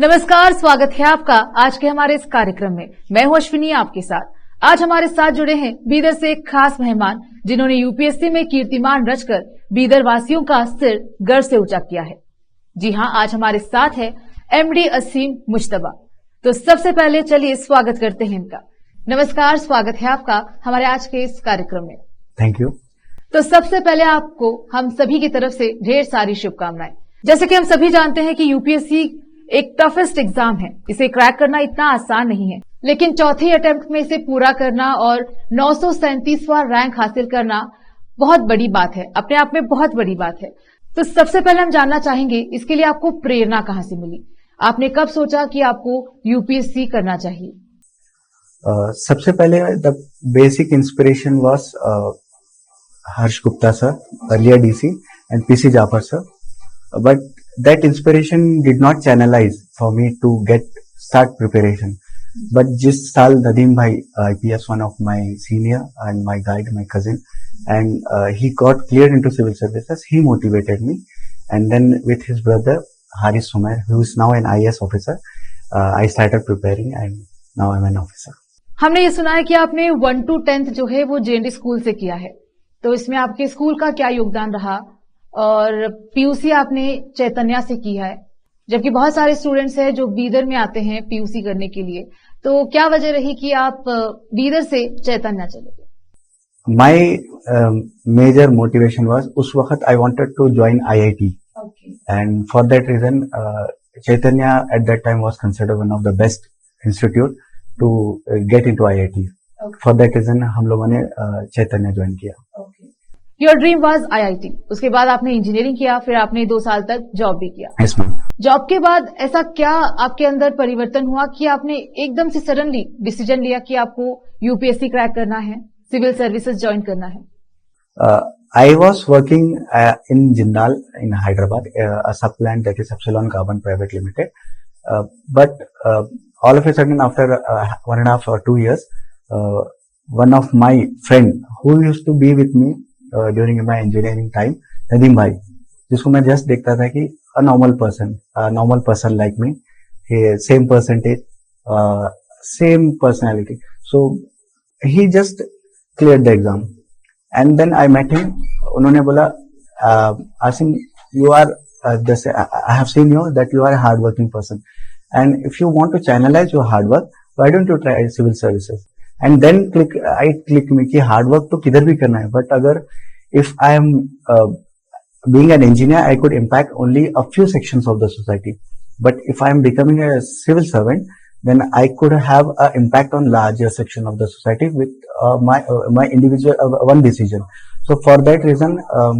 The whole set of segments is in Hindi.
नमस्कार, स्वागत है आपका आज के हमारे इस कार्यक्रम में। मैं हूं अश्विनी आपके साथ। आज हमारे साथ जुड़े हैं बीदर से एक खास मेहमान जिन्होंने यूपीएससी में कीर्तिमान रचकर बीदर वासियों का सिर गर्व से ऊंचा किया है। जी हां, आज हमारे साथ है एमडी असीम मुश्तबा। तो सबसे पहले चलिए स्वागत करते हैं इनका। नमस्कार, स्वागत है आपका हमारे आज के इस कार्यक्रम में। Thank you. तो सबसे पहले आपको हम सभी की तरफ से ढेर सारी शुभकामनाएं। जैसे कि हम सभी जानते हैं कि यूपीएससी एक टफेस्ट एग्जाम है, इसे क्रैक करना इतना आसान नहीं है, लेकिन चौथे अटेम्प्ट में इसे पूरा करना और 937वां रैंक हासिल करना बहुत बड़ी बात है, अपने आप में बहुत बड़ी बात है। तो सबसे पहले हम जानना चाहेंगे इसके लिए आपको प्रेरणा कहां से मिली? आपने कब सोचा कि आपको यूपीएससी करना चाहिए? सबसे पहले the basic inspiration was Harsh Gupta sir, earlier DC, and PC Jafar sir. But that inspiration did not channelize for me to start preparation. But जिस साल नदीम भाई IPS, one of my senior and my guide, my cousin, and he got cleared into civil services, he motivated me. And then with his brother Haris Sumer, who is now an IAS officer, I started preparing and now I'm an officer. हमने ये सुना है कि आपने 1 to 10th जो है वो JND स्कूल से किया है, तो इसमें आपके स्कूल का क्या योगदान रहा? और पीयूसी आपने चैतन्या से की है, जबकि बहुत सारे स्टूडेंट्स हैं जो बीदर में आते हैं पीयूसी करने के लिए, तो क्या वजह रही कि आप बीदर से चैतन्या चले गए? My major motivation was उस वक्त I wanted to join IIT. Okay. And for that reason Chaitanya at that time was considered one of the best institute to get into IIT. Okay. For that reason हम लोगों ने चैतन्या ज्वाइन किया। Okay. Your dream was IIT, उसके बाद आपने इंजीनियरिंग किया, फिर आपने 2 साल तक जॉब भी किया। Yes, ma'am. जॉब के बाद ऐसा क्या आपके अंदर परिवर्तन हुआ कि आपने एकदम से सडनली डिसीजन लिया कि आपको यूपीएससी क्रैक करना है, सिविल सर्विसेज ज्वाइन करना है? I was working in Jindal in Hyderabad, a sub plant that is Epsilon Carbon Private Limited. But all of a sudden, after 1.5 or 2 years, one of my friend who used to be with me during my engineering time, Nadeem भाई, जिसको मैं जस्ट देखता था कि a normal person like me, same percentage, same personality. So he just cleared the exam, and then I met him. उन्होंने बोला, Asim, you are I have seen you that you are a hard working person, and if you want to channelize your hard work, why don't you try civil services? And then I clicked me कि हार्ड वर्क तो किधर भी करना है, बट अगर if I am being an engineer, I could impact only a few sections of the society. But if I am becoming a civil servant, then I could have an impact on larger section of the society with my individual one decision. So for that reason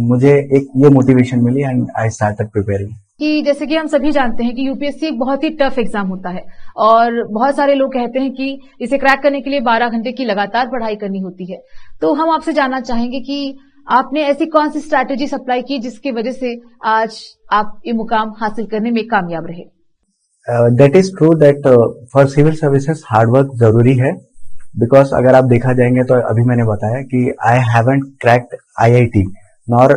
मुझे एक ये मोटिवेशन मिली and I started preparing. कि जैसे कि हम सभी जानते हैं कि यूपीएससी एक बहुत ही टफ एग्जाम होता है और बहुत सारे लोग कहते हैं कि इसे क्रैक करने के लिए 12 घंटे की लगातार पढ़ाई करनी होती है। तो हम आपसे जानना चाहेंगे कि आपने ऐसी कौन सी स्ट्रैटेजी अप्लाई की जिसकी वजह से आज आप ये मुकाम हासिल करने में कामयाब रहे? That is true that for civil services hard work जरूरी है, बिकॉज अगर आप देखा जाएंगे तो अभी मैंने बताया कि I haven't cracked IIT nor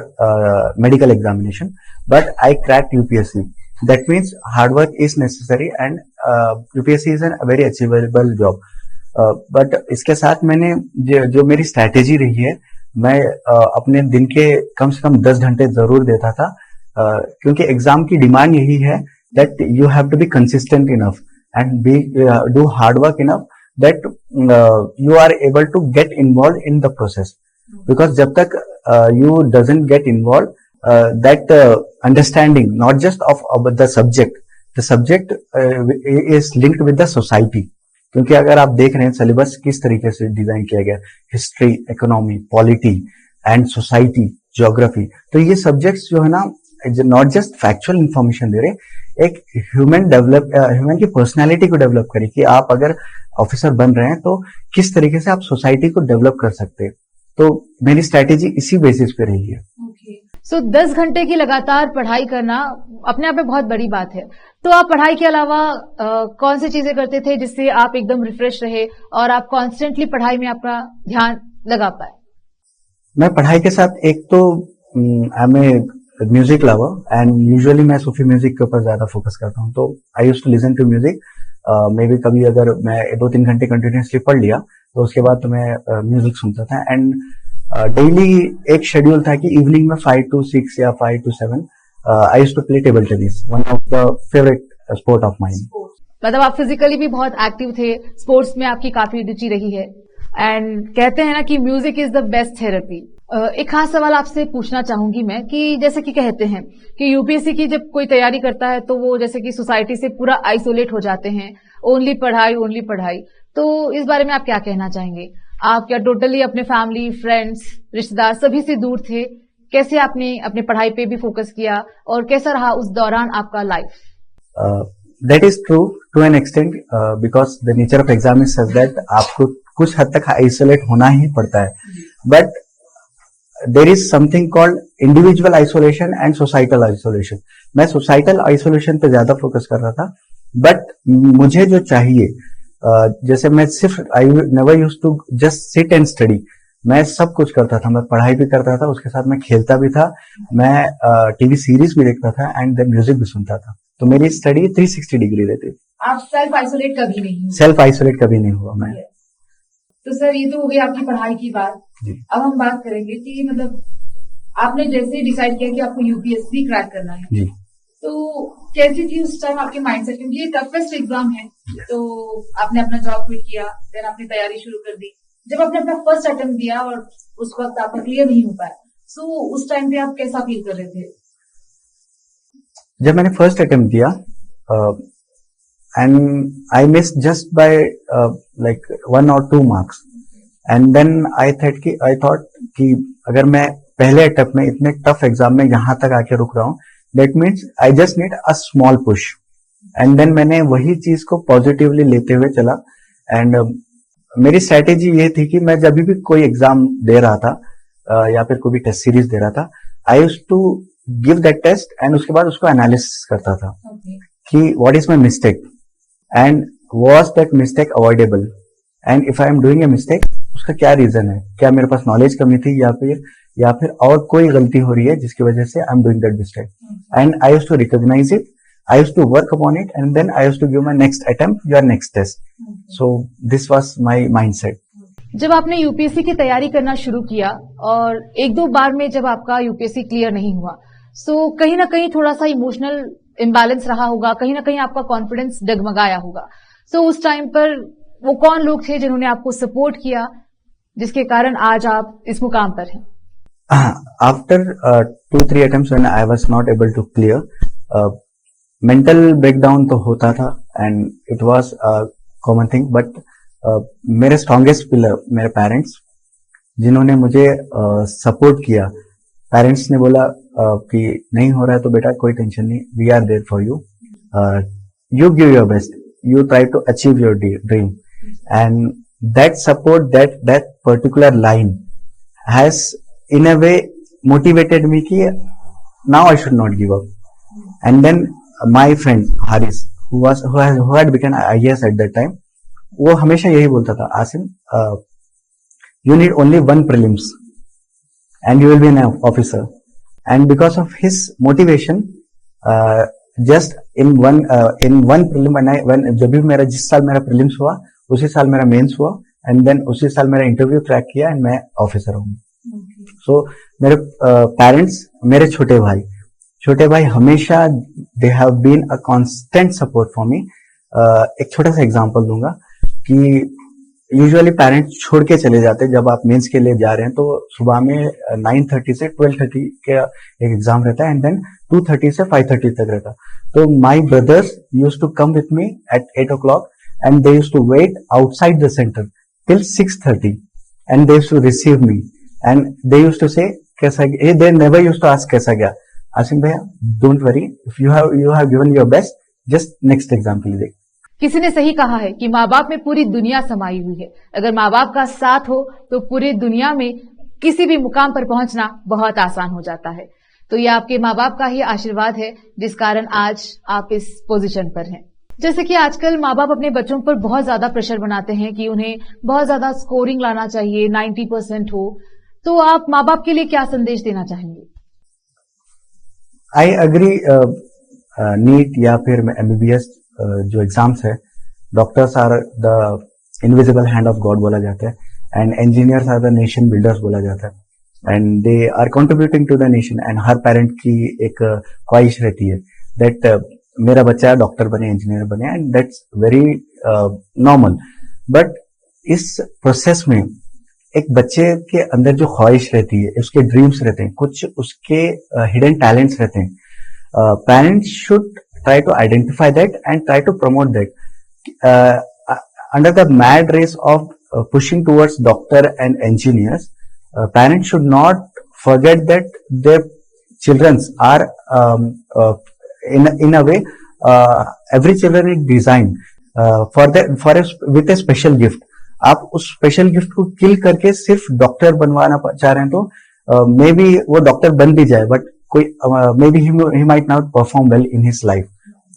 medical examination, but I cracked UPSC. That means hard work is necessary and UPSC is a very achievable job. But इसके साथ मैंने जो मेरी स्ट्रैटेजी रही है, मैं अपने दिन के कम से कम 10 घंटे जरूर देता था, क्योंकि एग्जाम की डिमांड यही है that you have to be consistent enough and do hard work enough that you are able to get involved in the process. Because जब तक you doesn't get involved, that understanding not just of the subject is linked with the society. क्योंकि अगर आप देख रहे हैं सिलेबस किस तरीके से डिजाइन किया गया, history, economy, polity and society, geography, तो ये सब्जेक्ट्स जो है ना, नॉट जस्ट फैक्चुअल इंफॉर्मेशन दे रहे, एक ह्यूमन की पर्सनैलिटी को डेवलप करें कि आप अगर ऑफिसर बन रहे हैं तो किस तरीके से आप सोसाइटी को डेवलप कर सकते हैं। तो मेरी स्ट्रैटेजी इसी बेसिस पे रही है। सो 10 घंटे की लगातार पढ़ाई करना अपने आप में बहुत बड़ी बात है। तो आप पढ़ाई के अलावा कौन सी चीजें करते थे जिससे आप एकदम रिफ्रेश रहे और आप कॉन्स्टेंटली पढ़ाई में आपका ध्यान लगा पाए? मैं पढ़ाई के साथ एक तो I am a music lover and usually मैं सूफी म्यूजिक के ऊपर ज्यादा फोकस करता हूँ. तो I use to listen to music. Maybe कभी अगर मैं 2-3 घंटे कंटिन्यूसली पढ़ लिया तो उसके बाद तो मैं म्यूजिक सुनता था. एंड डेली एक शेड्यूल था कि इवनिंग में 5 to 6 या 5 to 7 I use to play table tennis, one of the favourite sport of mind. मतलब आप फिजिकली भी बहुत एक्टिव थे, स्पोर्ट्स में आपकी काफी रुचि रही है. एंड कहते हैं ना कि music is the best therapy. एक खास सवाल आपसे पूछना चाहूंगी मैं कि जैसे कि कहते हैं कि यूपीएससी की जब कोई तैयारी करता है तो वो जैसे कि सोसाइटी से पूरा आइसोलेट हो जाते हैं, ओनली पढ़ाई. तो इस बारे में आप क्या कहना चाहेंगे? आप क्या टोटली अपने फैमिली, फ्रेंड्स, रिश्तेदार सभी से दूर थे? कैसे आपने अपने पढ़ाई पे भी फोकस किया और कैसा रहा उस दौरान आपका life? That is true to an extent because the nature of exam is such that आपको कुछ हद तक आइसोलेट होना ही पड़ता है. But there is something called individual isolation and societal isolation. मैं सोसाइटल आइसोलेशन पे ज्यादा फोकस कर रहा था. बट मुझे जो चाहिए, जैसे मैं सिर्फ I never use to just sit and study. मैं सब कुछ करता था, मैं पढ़ाई भी करता था, उसके साथ मैं खेलता भी था, मैं टीवी सीरीज भी देखता था एंड देन म्यूजिक भी सुनता था. तो मेरी स्टडी 360 डिग्री रहती थी. आप सेल्फ आइसोलेट कभी नहीं हुए? सेल्फ आइसोलेट कभी नहीं हुआ मैं. तो सर ये तो हो गई आपकी पढ़ाई की बात. अब हम बात करेंगे कि मतलब आपने जैसे डिसाइड किया कि आपको यूपीएससी क्रैक करना है जी, तो कैसी थी उस टाइम आपके माइंडसेट? क्योंकि ये टफेस्ट एग्जाम है. तो आपने अपना जॉब क्विट किया, फिर आपने तैयारी शुरू कर दी. जब आपने अपना फर्स्ट अटेम्प्ट दिया और उस वक्त आपका क्लियर नहीं हो पाया, सो उस टाइम पे आप कैसा फील कर रहे थे? जब मैंने फर्स्ट अटेम्प्ट दिया and I miss just by like 1 or 2 marks. And then I thought कि अगर मैं पहले अटेम्प्ट में इतने टफ एग्जाम में यहां तक आके रुक रहा हूँ, that means I just need a small push. And then मैंने वही चीज को पॉजिटिवली लेते हुए चला. एंड मेरी स्ट्रेटेजी ये थी कि मैं जब भी कोई एग्जाम दे रहा था या फिर कोई भी टेस्ट सीरीज दे रहा था, I used to give that test and उसके बाद उसको एनालिसिस करता था कि what is my mistake and was that mistake avoidable, and if I am doing a mistake उसका क्या रीजन है, क्या मेरे पास नॉलेज कमी थी या फिर और कोई गलती हो रही है जिसकी वजह से I am doing that mistake. And I used to recognise it, I used to work upon it, and then I used to give my next attempt, your next test. So this was my mindset. जब आपने यूपीएससी की तैयारी करना शुरू किया और 1-2 बार में जब आपका यूपीएससी क्लियर नहीं हुआ, सो कहीं ना कहीं थोड़ा सा इमोशनल इम्बैलेंस रहा होगा, कहीं ना कहीं आपका कॉन्फिडेंस डगमगाया होगा. सो उस टाइम पर वो कौन लोग थे जिन्होंने आपको सपोर्ट किया जिसके कारण आज आप इस मुकाम पर हैं? After 2-3 attempts when I was not able to clear, mental breakdown तो होता था and it was a common thing. But मेरे स्ट्रॉन्गेस्ट पिलर मेरे पेरेंट्स, जिन्होंने मुझे सपोर्ट किया. पेरेंट्स ने बोला कि नहीं हो रहा है तो बेटा कोई टेंशन नहीं, we are there for you, you give your best, you try to achieve your dream. And that support, that particular line has in a way motivated me कि now I should not give up. And then my friend Haris, who had become IAS at that time, वो हमेशा यही बोलता था, Asim you need only one prelims and you will be an officer. And because of his motivation, just in one prelim, when जब भी मेरा जिस साल मेरा prelims हुआ उसी साल मेरा मेंस हुआ and then उसी साल मेरा इंटरव्यू क्रैक किया and मैं ऑफिसर हूँ. So मेरे पेरेंट्स, मेरे छोटे भाई हमेशा they have been a constant support for me. एक छोटा सा एग्जांपल दूंगा कि यूजुअली पेरेंट्स छोड़ के चले जाते हैं जब आप मेंस के लिए जा रहे हैं. तो सुबह में 9:30 से 12:30 का एक एग्जाम रहता है एंड देन 2:30 से 5:30 तक रहता. तो my brothers used to come with me at 8 o'clock and they used to wait outside the centre till 6:30 and they used to receive me and they used to say कैसा, they never used to ask कैसा गया. आसिम भैया don't worry, if you have given your best, just next exam के लिए देख. किसी ने सही कहा है कि माँ बाप में पूरी दुनिया समाई हुई है. अगर माँ बाप का साथ हो तो पूरी दुनिया में किसी भी मुकाम पर पहुंचना बहुत आसान हो जाता है. तो ये आपके माँ बाप का ही आशीर्वाद है जिस कारण आज आप इस पोजीशन पर हैं. जैसे कि आजकल माँ बाप अपने बच्चों पर बहुत ज्यादा प्रेशर बनाते हैं कि उन्हें बहुत ज्यादा स्कोरिंग लाना चाहिए, 90% हो. तो आप माँ बाप के लिए क्या संदेश देना चाहेंगे? आई अग्री, नीट या फिर एमबीबीएस जो एग्जाम्स है, doctors are the invisible hand of God बोला जाता है, and engineers are the nation builders बोला जाता है, and they are contributing to the nation. एंड हर पेरेंट की एक ख्वाहिश रहती है दैट मेरा बच्चा डॉक्टर बने, इंजीनियर बने, and that's very normal. But इस प्रोसेस में एक बच्चे के अंदर जो ख्वाहिश रहती है, उसके ड्रीम्स रहते हैं, कुछ उसके हिडन टैलेंट्स रहते हैं, parents should try to identify that and try to promote that. Under the mad race of pushing towards doctor and engineers, parents should not forget that their children are in a way, every children is designed with a special gift. आप उस स्पेशल गिफ्ट को किल करके सिर्फ डॉक्टर बनवाना चाह रहे हैं तो मे बी वो डॉक्टर बन भी जाए, बट कोई maybe he might not perform well in his life.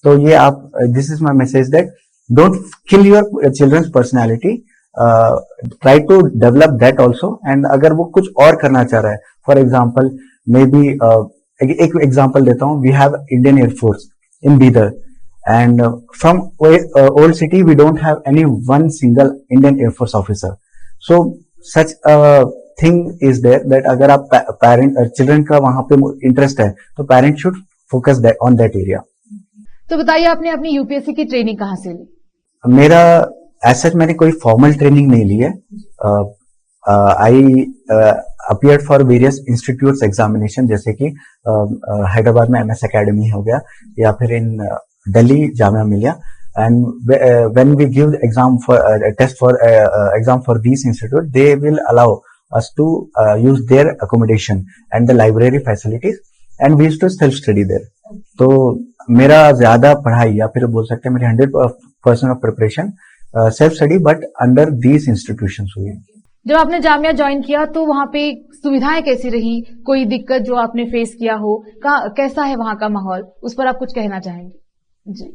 तो ये आप, this is my message that don't kill your children's personality, try to develop that also. And अगर वो कुछ और करना चाह रहा है, फॉर एग्जाम्पल मे बी, एक एग्जाम्पल देता हूँ, we have Indian Air Force in Bidar, and from old city we don't have any one single Indian Air Force officer. So such a thing is there that अगर आप parent children का वहां पे इंटरेस्ट है तो parent should focus on that area. तो बताइए, आपने अपनी यूपीएससी की ट्रेनिंग कहाँ से ली? मेरा ऐसा मैंने कोई फॉर्मल ट्रेनिंग नहीं ली है। आई appeared for various institutes examination, जैसे कि हैदराबाद में MS Academy हो गया, या फिर इन Delhi Jamia Millia, and when we give exam for test for exam for these institute, they will allow us to use their accommodation and the library facilities, and we used to self study there. तो मेरा ज्यादा पढ़ाई, या फिर बोल सकते हैं मेरी 100% of preparation self study but under these institutions हुई। जब आपने जामिया ज्वाइन किया तो वहां पे सुविधाएं कैसी रही? कोई दिक्कत जो आपने फेस किया हो? कैसा है वहां का माहौल? उस पर आप कुछ कहना चाहेंगे? जी,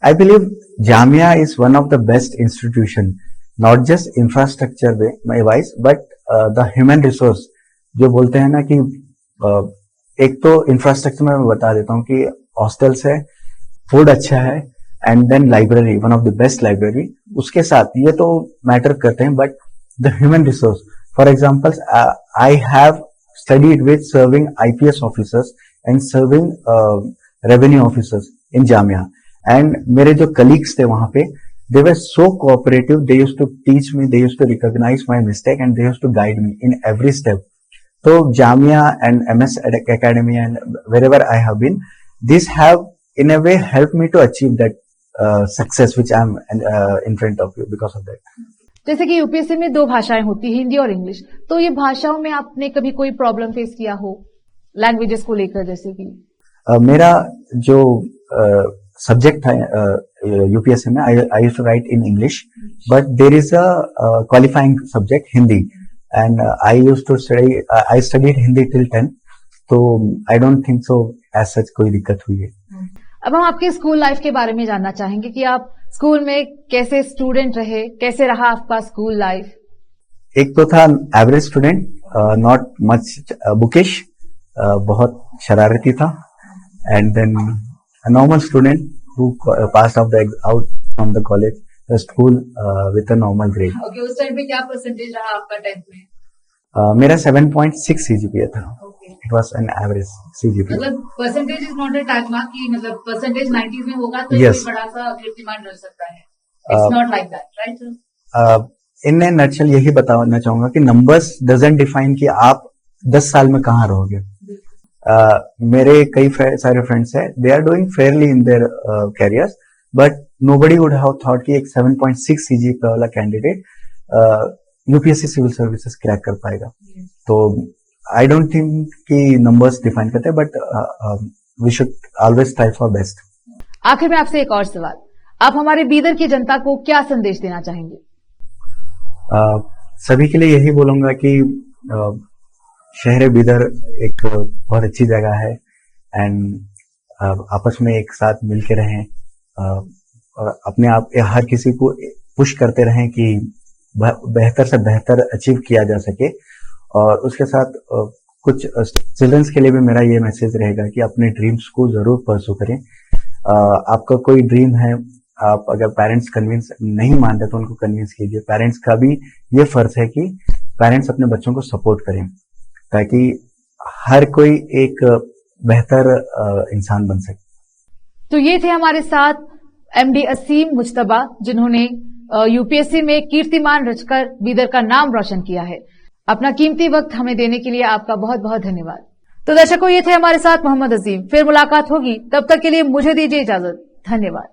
I believe Jamia is one of the best institution, not just infrastructure wise, but the human resource. जो बोलते हैं ना कि एक तो इंफ्रास्ट्रक्चर में मैं बता देता हूँ कि हॉस्टल्स है, फूड अच्छा है, and then library, one of the best library. उसके साथ ये तो मैटर करते हैं, but the human resource, for example I have studied with serving IPS officers and serving revenue officers in Jamia, and मेरे जो कलीग्स थे वहां पे, they were so cooperative, they used to teach me, they used to recognize my mistake, and they used to guide me in every step. So Jamia and MS Academy and wherever I have been, these have in a way helped me to achieve that success which I am in front of you because of that. जैसे कि यूपीएससी में 2 भाषाएं होती है, हिंदी और इंग्लिश, तो ये भाषाओं में आपने कभी कोई प्रॉब्लम फेस किया हो लैंग्वेजेस को लेकर? जैसे कि मेरा जो सब्जेक्ट था यूपीएससी में, I used to write in English, but there is a qualifying subject Hindi, and I used to study, I studied Hindi till 10th, तो I don't think so as such कोई दिक्कत हुई है। अब हम आपके स्कूल लाइफ के बारे में जानना चाहेंगे कि आप स्कूल में कैसे स्टूडेंट रहे, कैसे रहा आपका स्कूल लाइफ? एक तो था average student, not much bookish, बहुत शरारती था, and then a normal student who passed out from the college, the school with a normal grade. Okay, उस टाइम पे क्या परसेंटेज रहा आपका 10th में? मेरा 7.6 CGPA था। Okay. It was an average CGPA. मतलब percentage is not a type mark कि मतलब परसेंटेज 90s में होगा तो Yes. कोई बड़ा सा कीर्तिमान रह सकता है। It's not like that, right sir? In A nutshell यही बताना चाहूंगा कि नंबर्स डजंट डिफाइन कि आप 10 साल में कहाँ रहोगे। मेरे कई सारे फ्रेंड्स हैं, they are doing fairly in their careers, but nobody would have thought कि एक 7.6 CGPA वाला candidate UPSC civil services crack कर पाएगा। तो आई डोंट थिंक कि नंबर्स डिफाइन करते, but we should always try for best. आखिर में आपसे एक और सवाल, आप हमारे बीदर की जनता को क्या संदेश देना चाहेंगे? सभी के लिए यही बोलूंगा कि शहर बीदर एक बहुत अच्छी जगह है, एंड आपस में एक साथ मिलके रहें, और अपने आप हर किसी को पुश करते रहें कि बेहतर से बेहतर अचीव किया जा सके, और उसके साथ कुछ चिल्ड्रंस के लिए भी मेरा ये मैसेज रहेगा कि अपने ड्रीम्स को जरूर परसू करें। आपका कोई ड्रीम है, आप अगर पेरेंट्स कन्विंस नहीं मानते तो उनको कन्विंस कीजिए। पेरेंट्स का भी ये फर्ज है कि पेरेंट्स अपने बच्चों को सपोर्ट करें ताकि हर कोई एक बेहतर इंसान बन सके। तो ये थे हमारे साथ एमडी असीम मुज्तबा, जिन्होंने यूपीएससी में कीर्तिमान रचकर बीदर का नाम रोशन किया है। अपना कीमती वक्त हमें देने के लिए आपका बहुत बहुत धन्यवाद। तो दर्शकों, ये थे हमारे साथ मोहम्मद अजीम। फिर मुलाकात होगी, तब तक के लिए मुझे दीजिए इजाजत। धन्यवाद।